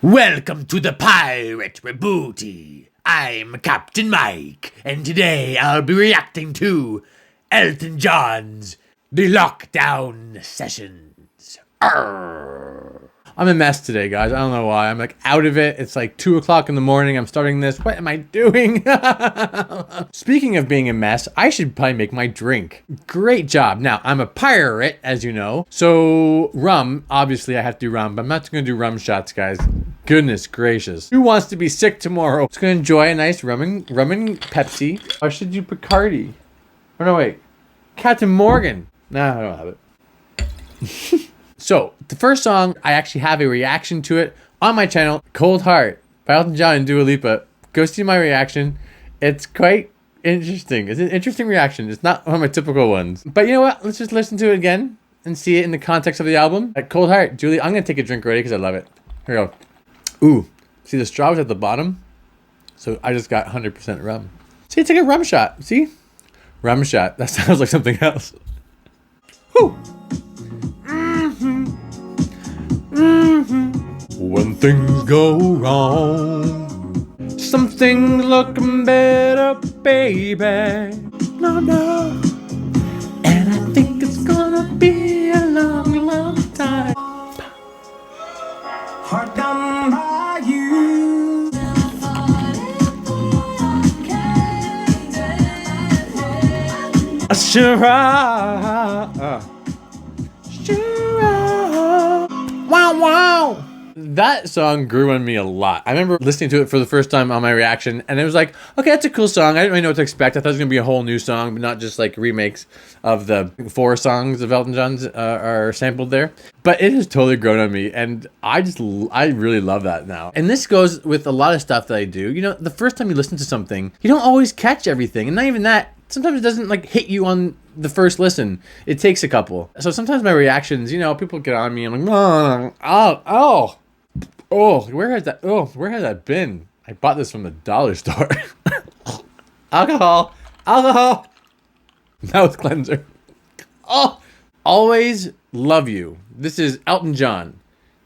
Welcome to the Pirate Rebooty. I'm Captain Mike, and today I'll be reacting to Elton John's The Lockdown Sessions. Arrgh. I'm a mess today, guys. I don't know why. I'm like out of it. It's like 2 o'clock in the morning. I'm starting this. What am I doing? Speaking of being a mess, I should probably make my drink. Great job. Now, I'm a pirate, as you know. So rum, obviously I have to do rum, but I'm not going to do rum shots, guys. Goodness gracious. Who wants to be sick tomorrow? Just going to enjoy a nice rum and Pepsi. Or should you Bacardi? Oh, no, wait. Captain Morgan. Nah, I don't have it. So, the first song, I actually have a reaction to it on my channel, Cold Heart by Elton John and Dua Lipa. Go see my reaction. It's quite interesting. It's an interesting reaction. It's not one of my typical ones. But you know what? Let's just listen to it again and see it in the context of the album. Like Cold Heart, Julie, I'm going to take a drink already because I love it. Here we go. Ooh, see the straw was at the bottom? So I just got 100% rum. See, it's like a rum shot. See? Rum shot. That sounds like something else. Whew. When things go wrong, something's looking better, baby. No. And I think it's gonna be a long, long time. Heart done by you. Sure. Wow. That song grew on me a lot. I remember listening to it for the first time on my reaction, and it was like, okay, that's a cool song. I didn't really know what to expect. I thought it was going to be a whole new song, but not just like remakes of the 4 songs of Elton John's are sampled there. But it has totally grown on me, and I really love that now. And this goes with a lot of stuff that I do. You know, the first time you listen to something, you don't always catch everything, and not even that. Sometimes it doesn't like hit you on the first listen. It takes a couple. So sometimes my reactions, you know, people get on me. I'm like, where has that been? I bought this from the dollar store. Alcohol. Mouth cleanser. Oh, always love you. This is Elton John.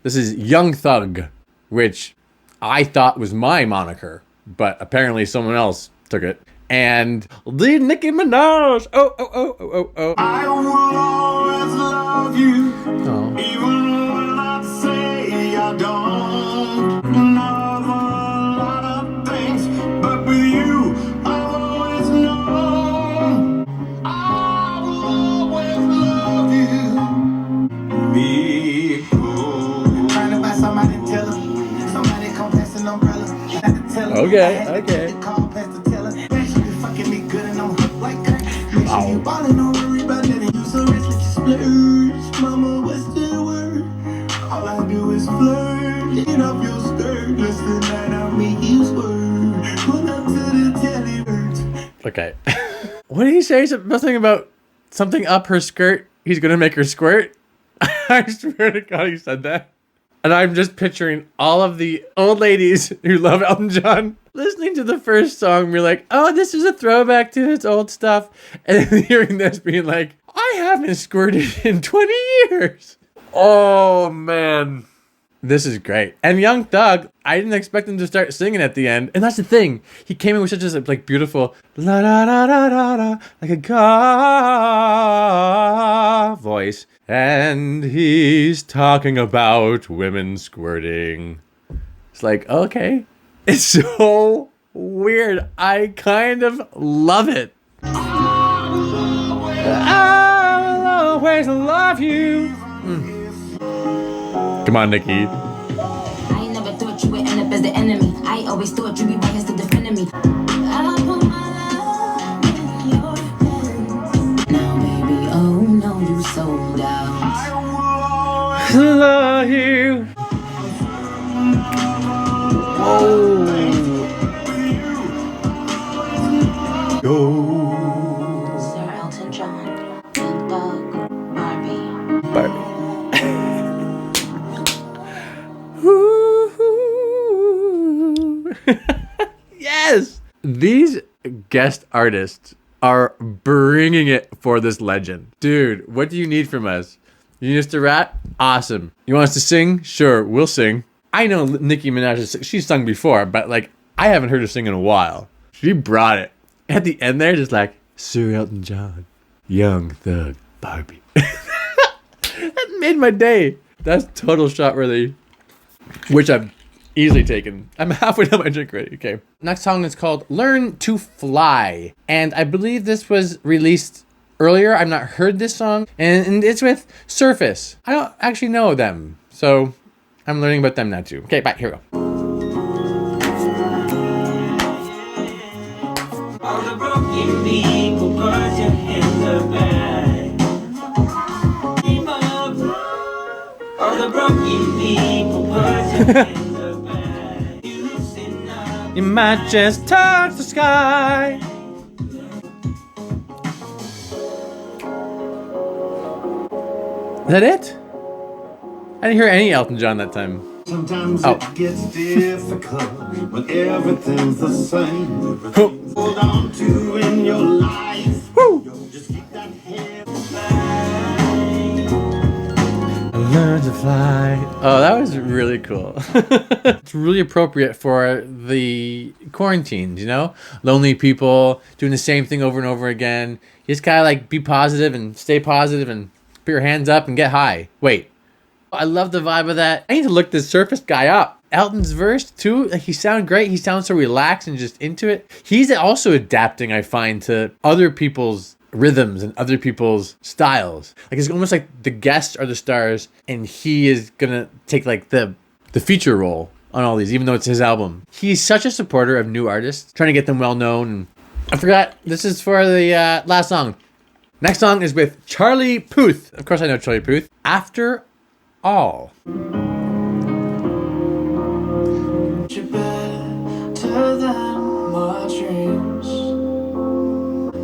This is Young Thug, which I thought was my moniker, but apparently someone else took it. And the Nicki Minaj. Oh. I will always love you. Oh. Even when I say I don't. Know a lot of things, but with you, I've always known. I will always love you. Be cool. Trying to buy somebody to tell her. Somebody come pass an umbrella. Okay. You ballin', don't worry about that. You so rich, let you splurge. Mama, what's the word? All I do is flirt. Get off your skirt. Listen, night I'll make you swerve. Pull up to the telly birds. Okay. What did he say? Something about something up her skirt? He's gonna make her squirt? I swear to God he said that. And I'm just picturing all of the old ladies who love Elton John listening to the first song and be like, oh, this is a throwback to his old stuff. And then hearing this being like, I haven't squirted in 20 years. Oh, man. This is great. And Young Thug, I didn't expect him to start singing at the end. And that's the thing. He came in with such a like beautiful la da da da da da like a ga voice. And he's talking about women squirting. It's like, okay. It's so weird. I kind of love it. I will always love you. Come on, Nikki. I ain't never thought you would end up as the enemy. I always thought you'd be right next to defending me. I put my love in your hands. Now, baby, oh no, you sold out. I love you. Whoa. Go. Sir Elton John, Thug, Barbie. Yes! These guest artists are bringing it for this legend. Dude, what do you need from us? You need us to rap? Awesome. You want us to sing? Sure, we'll sing. I know Nicki Minaj, she's sung before, but like, I haven't heard her sing in a while. She brought it. At the end there, just like, Sir Elton John, Young Thug, Barbie. That made my day. That's total shot worthy, which I've easily taken. I'm halfway down my drink already. Okay. Next song is called Learn to Fly. And I believe this was released earlier. I've not heard this song. And it's with Surface. I don't actually know them. So I'm learning about them now too. Okay, bye. Here we go. All the broken people put your hands up high. All the broken people put your hands up high. You might just touch the sky. Is that it? I didn't hear any Elton John that time. Sometimes it gets difficult when everything's the same. Everything's hold on to in your life. Woo! Just keep that head Learn to fly. Oh, that was really cool. It's really appropriate for the quarantines, you know? Lonely people doing the same thing over and over again. You just gotta like be positive and stay positive and put your hands up and get high. Wait. I love the vibe of that. I need to look this Surface guy up. Elton's verse too, like, he sounded great. He sounds so relaxed and just into it. He's also adapting, I find, to other people's rhythms and other people's styles. Like, it's almost like the guests are the stars and he is gonna take like the feature role on all these, even though it's his album. He's such a supporter of new artists, trying to get them well known. I forgot, this is for the last song. Next song is with Charlie Puth. Of course I know Charlie Puth. After All. You're better than my dreams.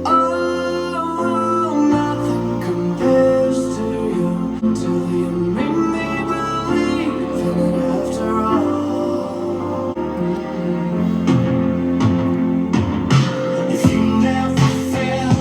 Oh, nothing compares to you till you make me believe in it after all. if you never fail.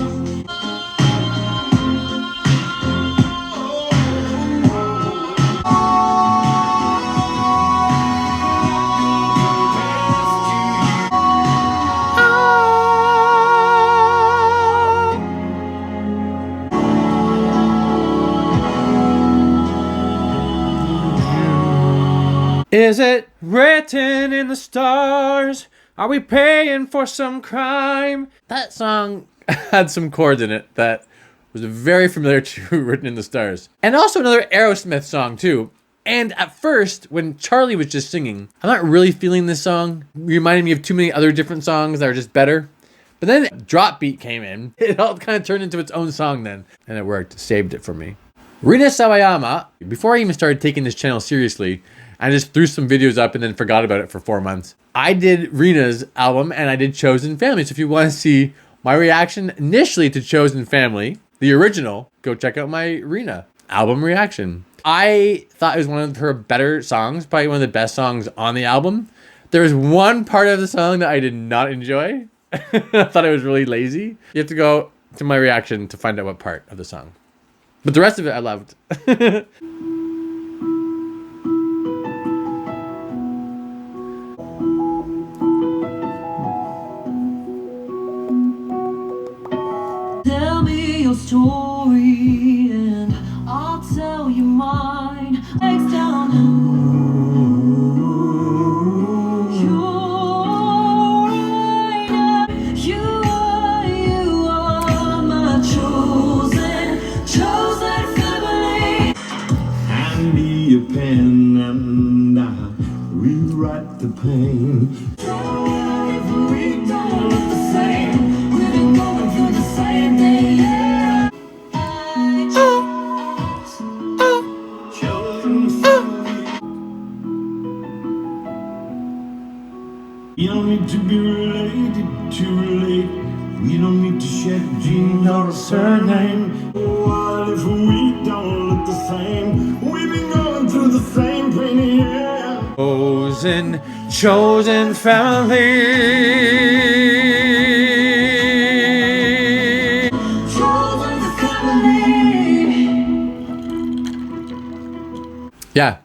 Is it written in the stars? Are we paying for some crime? That song had some chords in it that was very familiar to Written in the Stars. And also another Aerosmith song too. And at first, when Charlie was just singing, I'm not really feeling this song. It reminded me of too many other different songs that are just better. But then drop beat came in. It all kind of turned into its own song then. And it worked. Saved it for me. Rina Sawayama, before I even started taking this channel seriously, I just threw some videos up and then forgot about it for 4 months. I did Rina's album and I did Chosen Family. So if you want to see my reaction initially to Chosen Family, the original, go check out my Rina album reaction. I thought it was one of her better songs, probably one of the best songs on the album. There was one part of the song that I did not enjoy. I thought it was really lazy. You have to go to my reaction to find out what part of the song. But the rest of it I loved. Tell me your story and I'll tell you mine. Legs down. You're right. You are my chosen family. Hand me a pen and I'll rewrite the pain. If we don't look the same, we've been going through the same thing. Yeah. Chosen family. You don't need to be related to relate. We don't need to share genes or a surname. What if we don't look the same? We've been going through the same pain, yeah. Chosen Family. Chosen family. Yeah.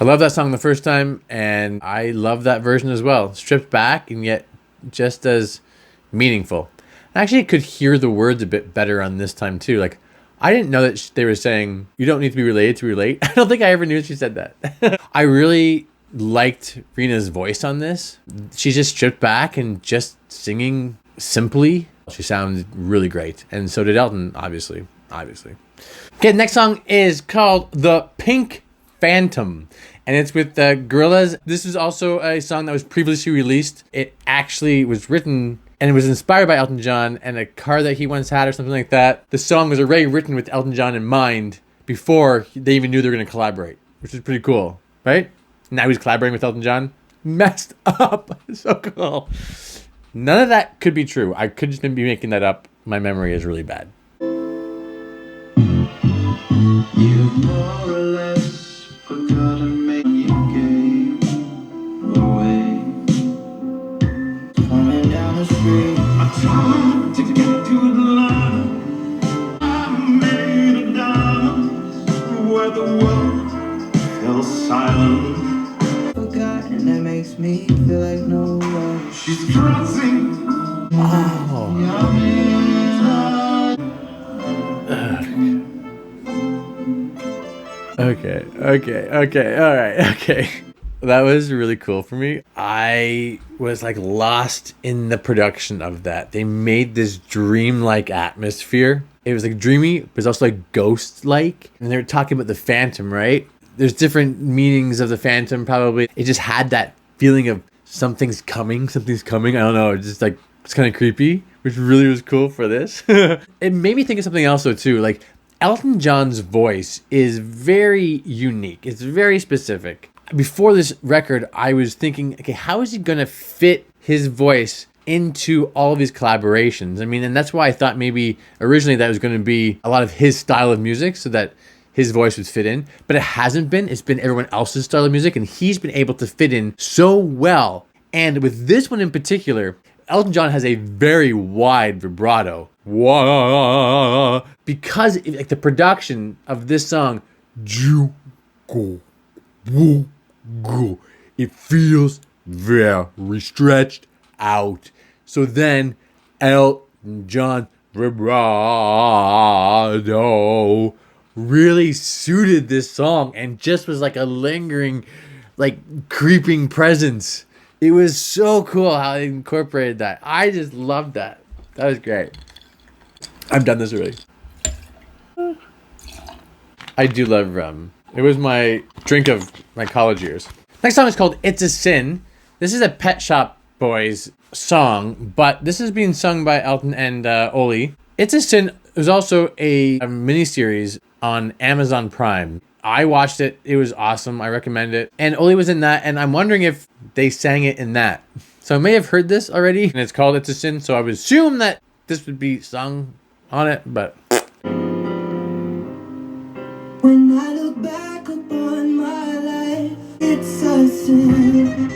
I love that song the first time, and I love that version as well. Stripped back and yet just as meaningful. I actually could hear the words a bit better on this time too. Like, I didn't know that they were saying, you don't need to be related to relate. I don't think I ever knew she said that. I really liked Rena's voice on this. She's just stripped back and just singing simply. She sounded really great. And so did Elton, obviously. Okay, next song is called The Pink Phantom, and it's with the Gorillaz. This is also a song that was previously released. It actually was written and it was inspired by Elton John and a car that he once had or something like that. The song was already written with Elton John in mind before they even knew they were going to collaborate, which is pretty cool, right? Now he's collaborating with Elton John. Messed up. So cool. None of that could be true. I could just be making that up. My memory is really bad. You more or less forgot to make your game away. Coming down the street, I tried to get to the line. I made a diamond where the world fell silent. Forgotten, that makes me feel like no one. She's crossing. Okay. All right. Okay. That was really cool for me. I was like lost in the production of that. They made this dreamlike atmosphere. It was like dreamy, but it's also like ghost-like. And they were talking about the Phantom, right? There's different meanings of the Phantom, probably. It just had that feeling of something's coming. I don't know. It's just like, it's kind of creepy, which really was cool for this. It made me think of something else though too. Like, Elton John's voice is very unique. It's very specific. Before this record, I was thinking, okay, how is he going to fit his voice into all of his collaborations? I mean, and that's why I thought maybe originally that was going to be a lot of his style of music so that his voice would fit in. But it hasn't been. It's been everyone else's style of music, and he's been able to fit in so well. And with this one in particular, Elton John has a very wide vibrato. Wah, because like the production of this song, it feels very stretched out. So then Elton John vibrato really suited this song and just was like a lingering, like creeping presence. It was so cool how they incorporated that. I just loved that. That was great. I've done this already. I do love rum. It was my drink of my college years. Next song is called It's a Sin. This is a Pet Shop Boys song, but this is being sung by Elton and Oli. It's a Sin was also a miniseries on Amazon Prime. I watched it. It was awesome. I recommend it. And Oli was in that, and I'm wondering if they sang it in that. So I may have heard this already, and it's called It's a Sin, so I would assume that this would be sung on it, but... When I look back upon my life, it's a sin.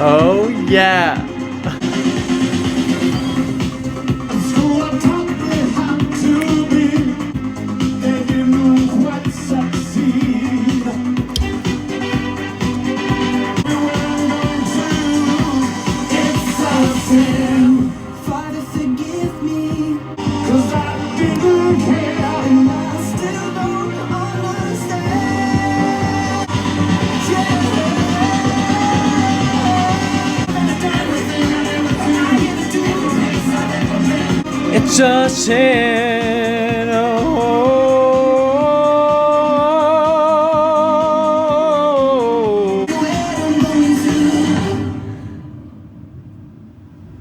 Oh, yeah. So I taught me how to be, and you know what succeed. We went on to, it's a sin. Father, forgive me, 'cause I didn't care, and I still don't understand. It's a sin. Oh.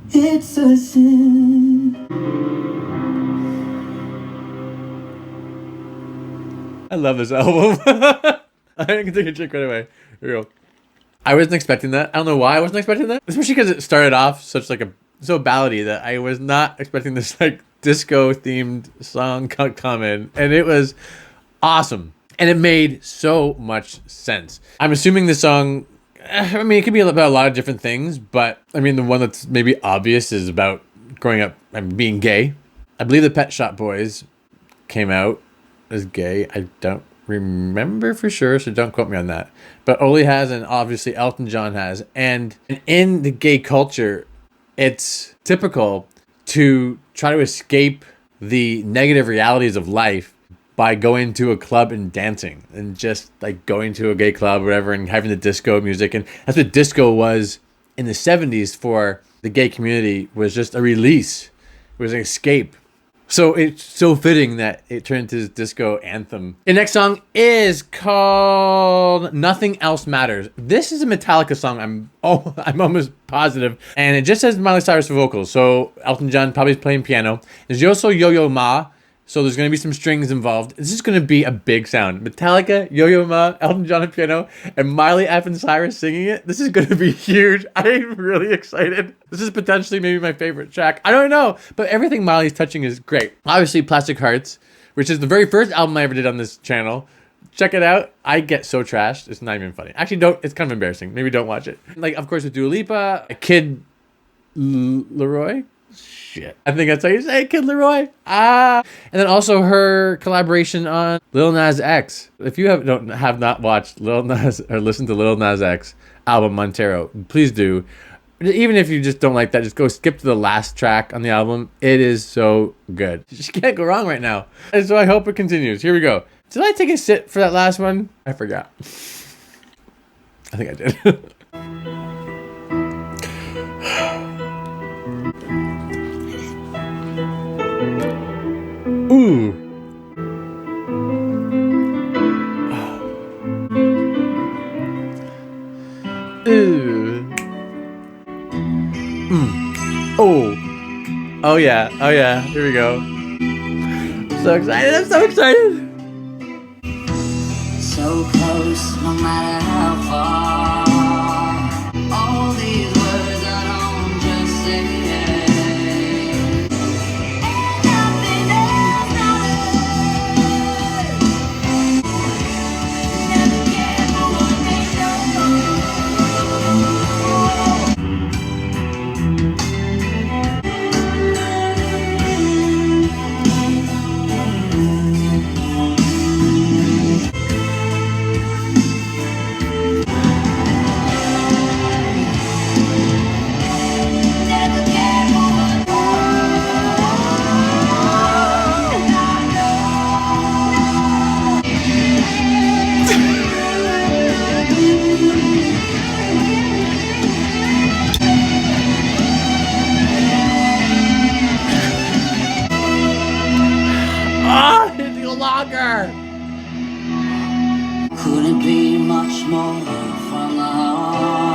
It's a sin. I love this album. I can take a drink right away. Here we go. I wasn't expecting that. I don't know why I wasn't expecting that. Especially because it started off such like so ballady that I was not expecting this like disco themed song come in, and it was awesome. And it made so much sense. I'm assuming this song, I mean, it could be about a lot of different things, but I mean, the one that's maybe obvious is about growing up and being gay. I believe the Pet Shop Boys came out as gay. I don't remember for sure, so don't quote me on that. But Oli has, and obviously Elton John has. And in the gay culture, it's typical to try to escape the negative realities of life by going to a club and dancing, and just like going to a gay club or whatever and having the disco music. And that's what disco was in the 70s for the gay community, was just a release. It was an escape. So it's so fitting that it turned into this disco anthem. The next song is called Nothing Else Matters. This is a Metallica song, I'm almost positive. And it just says Miley Cyrus for vocals. So Elton John probably is playing piano. There's also Yo-Yo Ma. So there's going to be some strings involved. This is going to be a big sound. Metallica, Yo-Yo Ma, Elton John on piano, and Miley effing Cyrus singing it. This is going to be huge. I'm really excited. This is potentially maybe my favorite track. I don't know, but everything Miley's touching is great. Obviously, Plastic Hearts, which is the very first album I ever did on this channel. Check it out. I get so trashed. It's not even funny. Actually, don't. It's kind of embarrassing. Maybe don't watch it. Like, of course, with Dua Lipa, Kid Leroy. Shit. I think that's how you say it, Kid Leroy. And then also her collaboration on Lil Nas X. If you have not watched Lil Nas or listened to Lil Nas X album Montero, please do. Even if you just don't like that, just go skip to the last track on the album. It is so good. You just can't go wrong right now. And so I hope it continues. Here we go. Did I take a sit for that last one? I forgot. I think I did. Ooh. Ooh. Oh. Oh yeah. Oh yeah. Here we go. So excited. I'm so excited. So close, no matter how far. All these words I don't just say. Couldn't be much more from the heart.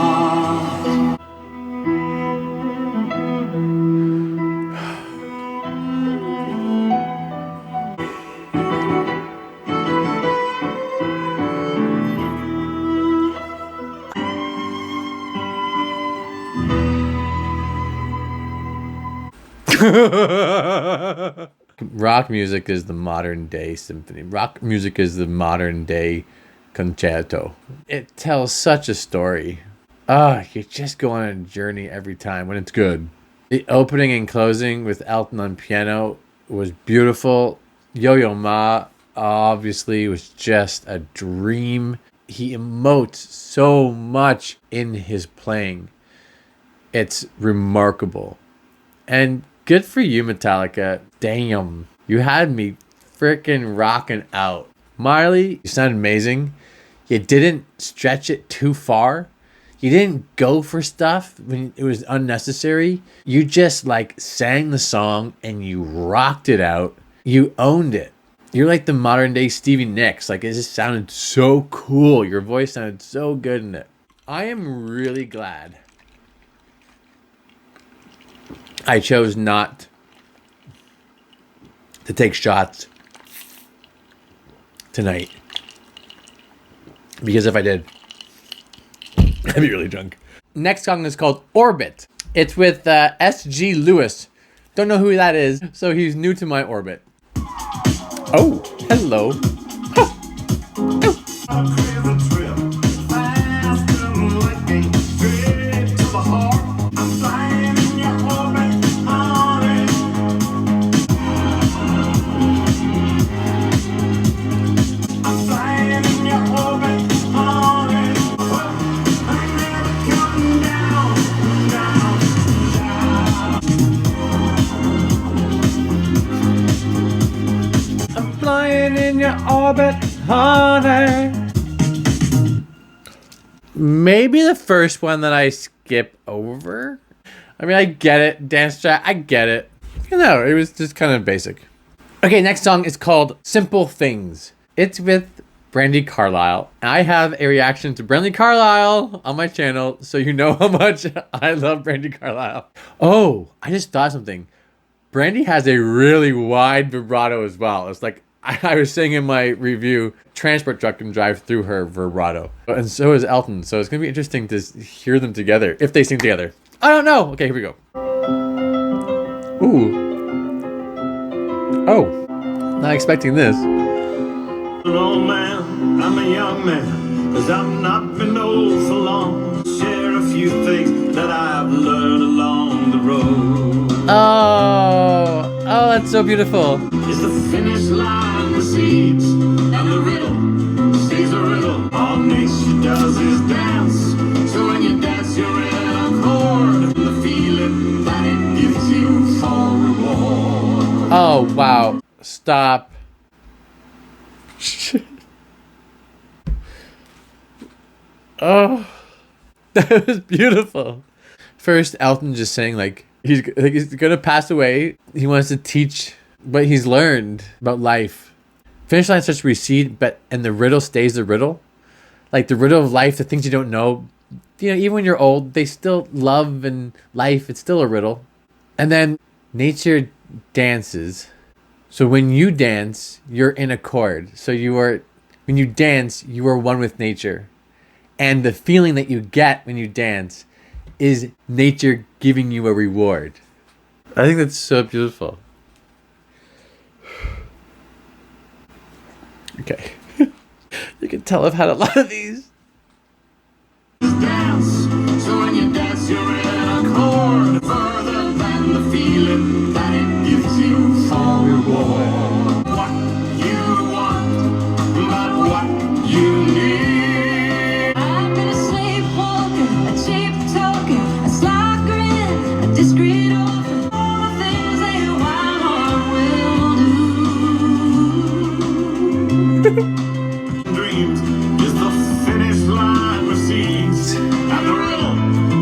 Rock music is the modern day symphony. Rock music is the modern day concerto. It tells such a story. You just go on a journey every time when it's good. The opening and closing with Elton on piano was beautiful. Yo-Yo Ma obviously was just a dream. He emotes so much in his playing. It's remarkable. And good for you, Metallica. Damn. You had me freaking rocking out. Marley, you sound amazing. You didn't stretch it too far. You didn't go for stuff when it was unnecessary. You just like sang the song and you rocked it out. You owned it. You're like the modern day Stevie Nicks. Like, it just sounded so cool. Your voice sounded so good in it. I am really glad I chose not to take shots tonight. Because if I did, I'd be really drunk. Next song is called Orbit. It's with S.G. Lewis. Don't know who that is, so he's new to my orbit. Oh, hello. in your orbit, honey. Maybe the first one that I skip over. I mean, I get it. Dance track, I get it. You know, it was just kind of basic. Okay, next song is called Simple Things. It's with Brandi Carlile. I have a reaction to Brandi Carlile on my channel, so you know how much I love Brandi Carlile. Oh, I just thought of something. Brandi has a really wide vibrato as well. It's like I was saying in my review, transport truck can drive through her vibrato. And so is Elton. So it's going to be interesting to hear them together, if they sing together. I don't know. Okay, here we go. Ooh. Oh, not expecting this. An old man, I'm a young man, 'cause I've not been old for long. Share a few things that I've learned along the road. Oh, that's so beautiful. It's the finish line recedes, and the riddle stays a riddle. All nature does is dance, so when you dance you're in a chord. The feeling that it gives you for reward. Oh, wow. Stop. Oh, that was beautiful. First, Elton just saying like he's gonna pass away. He wants to teach what he's learned about life. Finish line starts to recede, and the riddle stays the riddle. Like the riddle of life, the things you don't know. You know, even when you're old, they still love and life. It's still a riddle. And then nature dances. So when you dance, you're in accord. So when you dance, you are one with nature. And the feeling that you get when you dance is nature giving you a reward. I think that's so beautiful. Okay. You can tell I've had a lot of these. Dance, so when you dance you're in a chord. Further than the feeling that it gives you for reward. What you want, not what you need. I've been a sleepwalker, a cheap talker, a sly grin, a discreet orphan. All the things that your wild heart will do. Dreams is the finish line recedes, and the riddle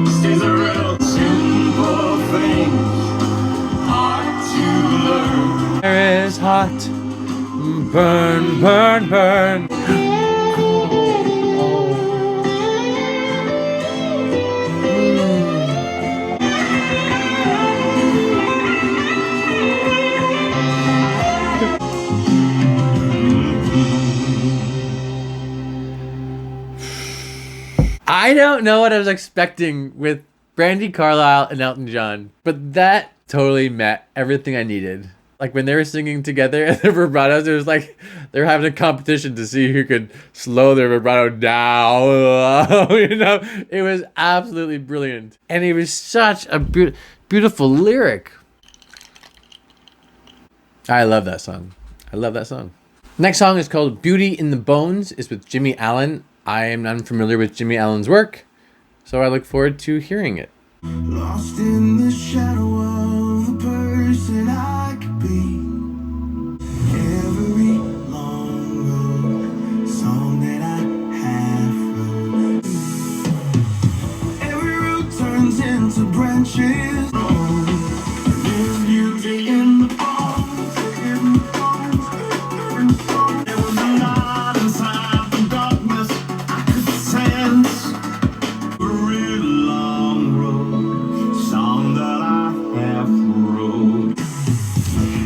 stays a riddle. Simple things hard to learn. Air is hot. Burn, burn, burn. I don't know what I was expecting with Brandi Carlile and Elton John, but that totally met everything I needed. Like when they were singing together and their vibratos, it was like they were having a competition to see who could slow their vibrato down. You know, it was absolutely brilliant. And it was such a beautiful lyric. I love that song. I love that song. Next song is called Beauty in the Bones. It's with Jimmy Allen. I am unfamiliar with Jimmy Allen's work, so I look forward to hearing it. Lost in the shadow of the person I could be. Every long road song that I have wrote. Every root turns into branches. There's beauty in the bones. There was a lot inside the darkness I could sense. A real long road, song that I have wrote.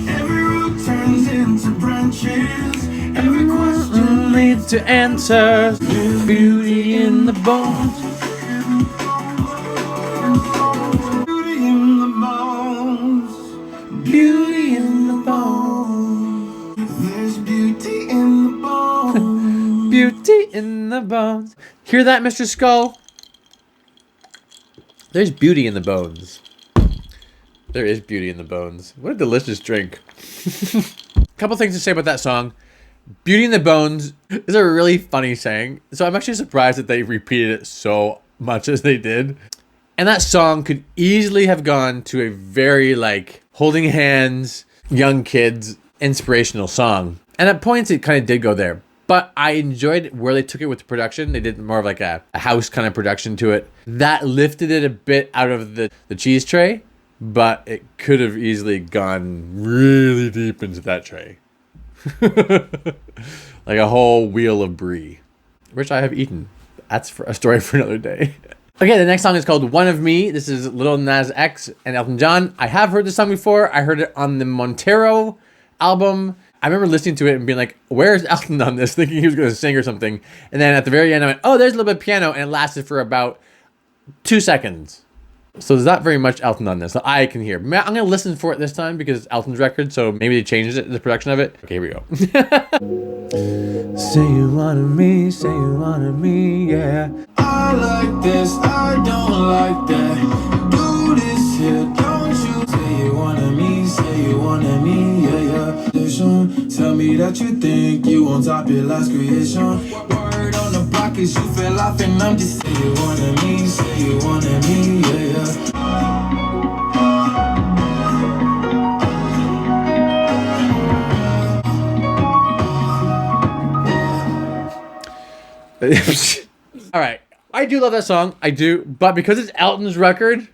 Every root turns into branches. Every question Leads to answers. Beauty in the bones. beauty in the bones. Beauty in the bones. There's beauty in the bones. Beauty in the bones. Hear that, Mr. Skull? There's beauty in the bones. There is beauty in the bones. What a delicious drink. Couple things to say about that song. Beauty in the Bones is a really funny saying. So I'm actually surprised that they repeated it so much as they did. And that song could easily have gone to a very like holding hands, young kids, inspirational song. And at points, it kind of did go there. But I enjoyed where they took it with the production. They did more of like a house kind of production to it. That lifted it a bit out of the cheese tray, but it could have easily gone really deep into that tray. Like a whole wheel of brie, which I have eaten. That's for a story for another day. Okay, the next song is called One of Me. This is Lil Nas X and Elton John. I have heard this song before. I heard it on the Montero album. I remember listening to it and being like, where's Elton on this? Thinking he was going to sing or something. And then at the very end, I went, oh, there's a little bit of piano. And it lasted for about 2 seconds. So there's not very much Elton on this that I can hear. I'm going to listen for it this time because it's Elton's record. So maybe they changed it, the production of it. Okay, here we go. Say you wanted me, say you wanted me, yeah. I like this, I don't like that. Do this here, don't you? Say you wanted me, say you wanted me, yeah, yeah. Tell me that you think you on top of last creation. Word on the block is you fell off and I'm just say you wanted me, say you wanted me, yeah, yeah. All right. I do love that song. I do. But because it's Elton's record,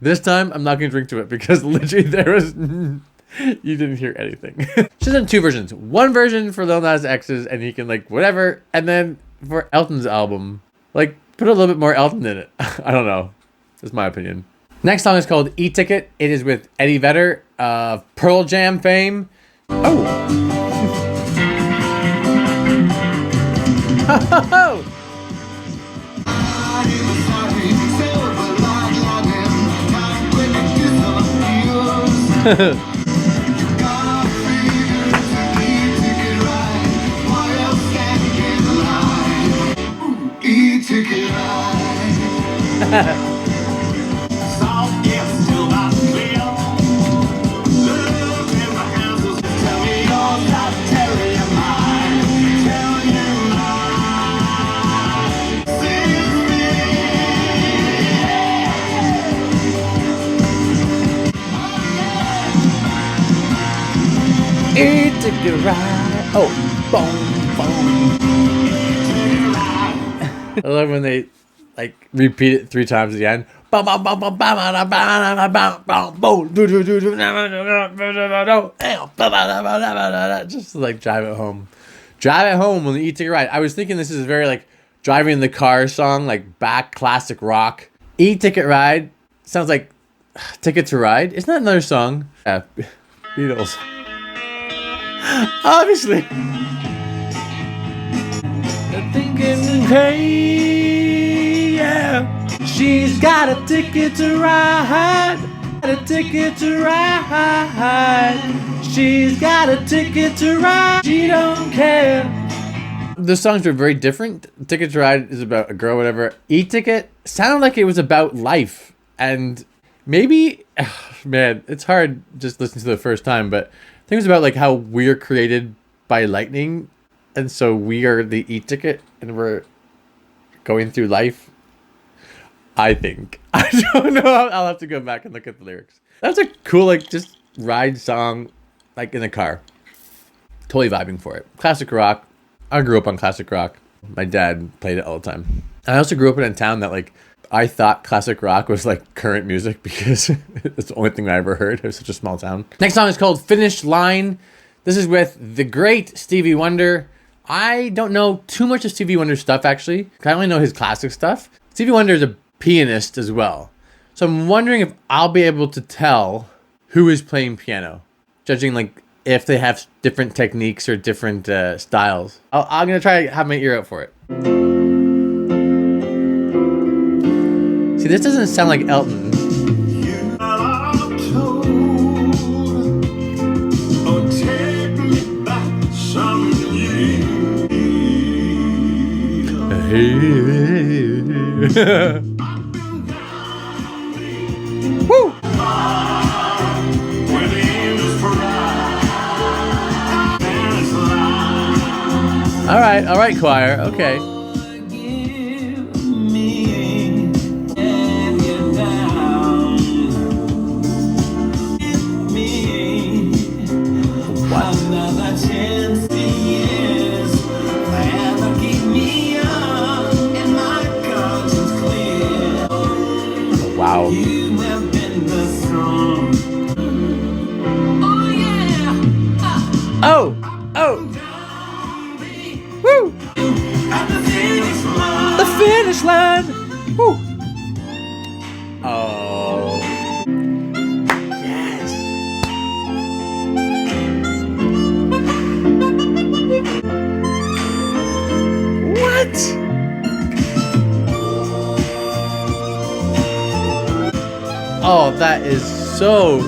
this time I'm not going to drink to it because literally there was... You didn't hear anything. She's done 2 versions. One version for Lil Nas X's and he can like whatever. And then for Elton's album, like put a little bit more Elton in it. I don't know. That's my opinion. Next song is called E-Ticket. It is with Eddie Vedder of Pearl Jam fame. Oh. E-Ticket ride. Oh, boom, boom. I love when they like repeat it 3 times at the end. Just like drive it home. Drive it home on the E-Ticket ride. I was thinking this is a very like driving in the car song, like back classic rock. E-Ticket ride sounds like Ticket to Ride. Isn't that another song? Yeah, Beatles. Obviously. Thinking, hey, yeah. She's got a ticket to ride. A ticket to ride. She's got a ticket to ride. She don't care. The songs are very different. Ticket to Ride is about a girl, whatever. E-Ticket sounded like it was about life. And maybe, man, it's hard just listening to the first time, but I think it was about like how we're created by lightning. And so we are the E-Ticket and we're going through life. I think. I don't know. I'll have to go back and look at the lyrics. That's a cool, like, just ride song, like, in the car. Totally vibing for it. Classic rock. I grew up on classic rock. My dad played it all the time. I also grew up in a town that, like, I thought classic rock was, like, current music because it's the only thing I ever heard. It was such a small town. Next song is called Finish Line. This is with the great Stevie Wonder. I don't know too much of Stevie Wonder's stuff, actually. I only know his classic stuff. Stevie Wonder is a pianist as well. So I'm wondering if I'll be able to tell who is playing piano, judging like if they have different techniques or different styles. I'm going to try to have my ear out for it. See, this doesn't sound like Elton. Woo! All right, choir. Okay. What? Woo. Oh. Yes. What? Oh, that is so.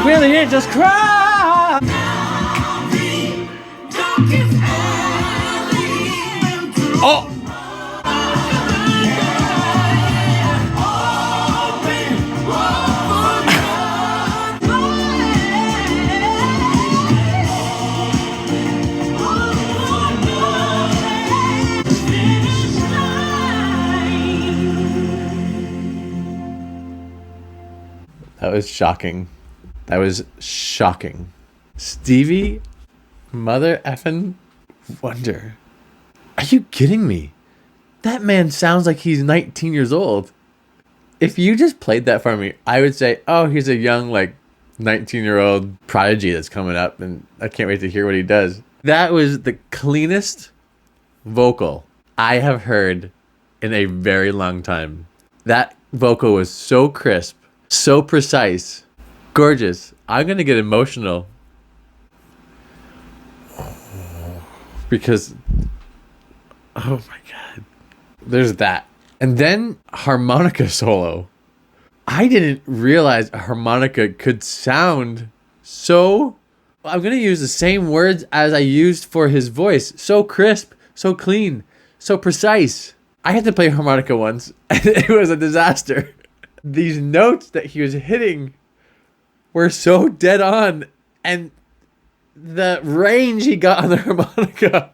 Really, it just cry. Oh. That was shocking. That was shocking. Stevie Mother effing Wonder. Are you kidding me? That man sounds like he's 19 years old. If you just played that for me, I would say, oh, he's a young, like, 19-year-old prodigy that's coming up, and I can't wait to hear what he does. That was the cleanest vocal I have heard in a very long time. That vocal was so crisp, so precise, gorgeous. I'm going to get emotional. Because, oh my God. There's that. And then harmonica solo. I didn't realize a harmonica could sound so... I'm going to use the same words as I used for his voice. So crisp, so clean, so precise. I had to play harmonica once, and it was a disaster. These notes that he was hitting were so dead on, and the range he got on the harmonica,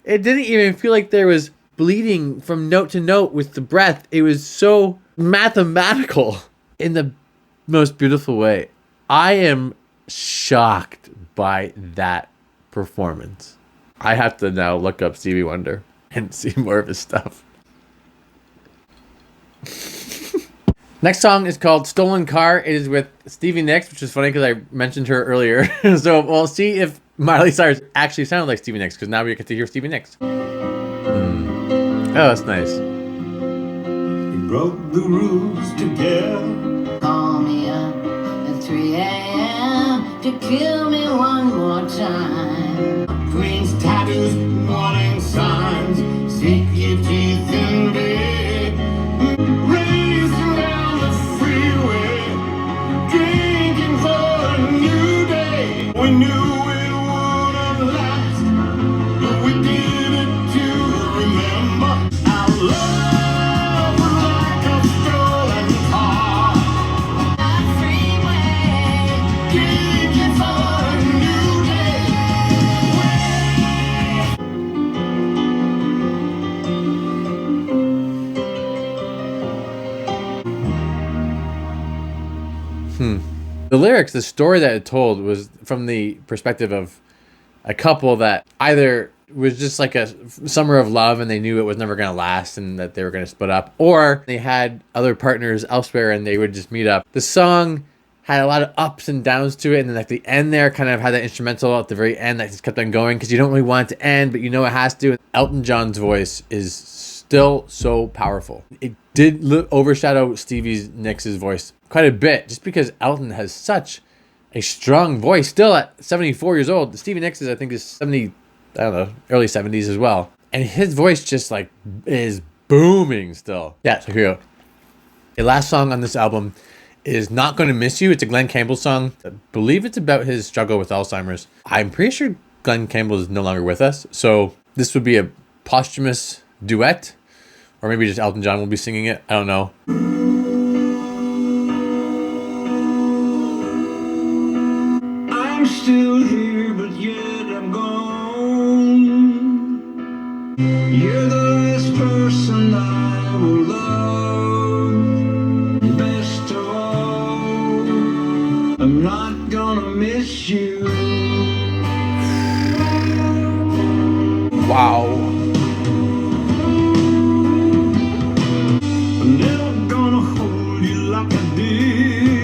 it didn't even feel like there was bleeding from note to note with the breath. It was so mathematical in the most beautiful way. I am shocked by that performance. I have to now look up Stevie Wonder and see more of his stuff. Next song is called Stolen Car. It is with Stevie Nicks, which is funny because I mentioned her earlier. So we'll see if Miley Cyrus actually sounded like Stevie Nicks, because now we get to hear Stevie Nicks. Oh, that's nice. We broke the rules together. Call me up at 3 a.m. to kill me one more time. Queen's tattoos, warning signs. Stick your teeth in bed. Racing down the freeway. Drinking for a new day. We knew it wouldn't last, but we did it to remember. Our love was like a stolen car. Drinking for a new day. The lyrics, the story that it told was from the perspective of a couple that either was just like a summer of love and they knew it was never going to last and that they were going to split up, or they had other partners elsewhere and they would just meet up. The song had a lot of ups and downs to it, and then like the end there kind of had that instrumental at the very end that just kept on going because you don't really want it to end, but you know it has to. Elton John's voice is still so powerful. It did overshadow Stevie Nicks' voice quite a bit, just because Elton has such a strong voice still at 74 years old. Stevie Nicks is, I think, is 70, I don't know, early 70s as well. And his voice just like is booming still. Yeah, so here we go. The last song on this album is Not Gonna Miss You. It's a Glenn Campbell song. I believe it's about his struggle with Alzheimer's. I'm pretty sure Glenn Campbell is no longer with us, so this would be a posthumous duet, or maybe just Elton John will be singing it. I don't know. I'm still here, but yet I'm gone. You're the last person I will love. Best of all, I'm not gonna miss you. Wow. I'm never gonna hold you like I did.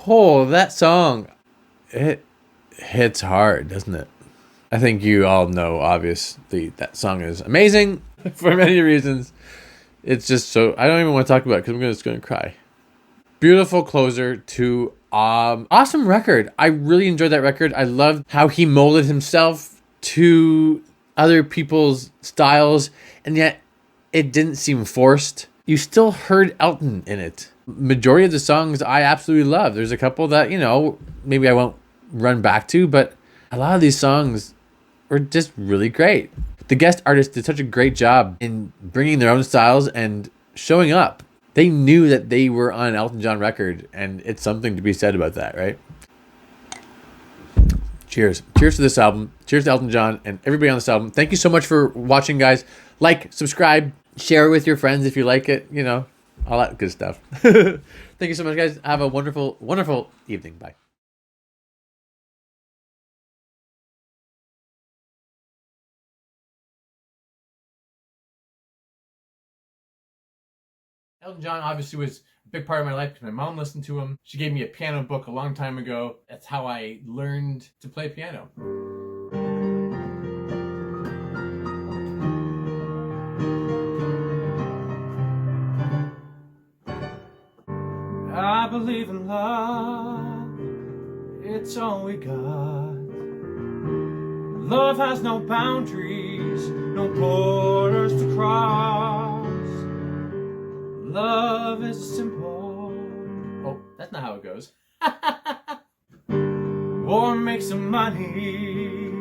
Oh, that song, it hits hard, doesn't it? I think you all know, obviously, that song is amazing for many reasons. It's just so, I don't even want to talk about it because I'm just going to cry. Beautiful closer to awesome record. I really enjoyed that record. I loved how he molded himself to other people's styles, and yet it didn't seem forced. You still heard Elton in it. Majority of the songs I absolutely love. There's a couple that, maybe I won't run back to, but a lot of these songs were just really great. The guest artists did such a great job in bringing their own styles and showing up. They knew that they were on an Elton John record, and it's something to be said about that, right? Cheers. Cheers to this album. Cheers to Elton John and everybody on this album. Thank you so much for watching, guys. Like, subscribe, share it with your friends if you like it, all that good stuff. Thank you so much, guys. Have a wonderful, wonderful evening. Bye. Elton John obviously was a big part of my life because my mom listened to him. She gave me a piano book a long time ago. That's how I learned to play piano. I believe in love, it's all we got. Love has no boundaries, no borders to cross. Love is simple. Oh, that's not how it goes. War makes some money.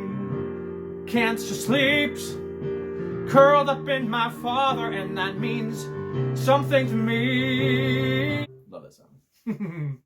Cancer sleeps curled up in my father, and that means something to me. Love that song.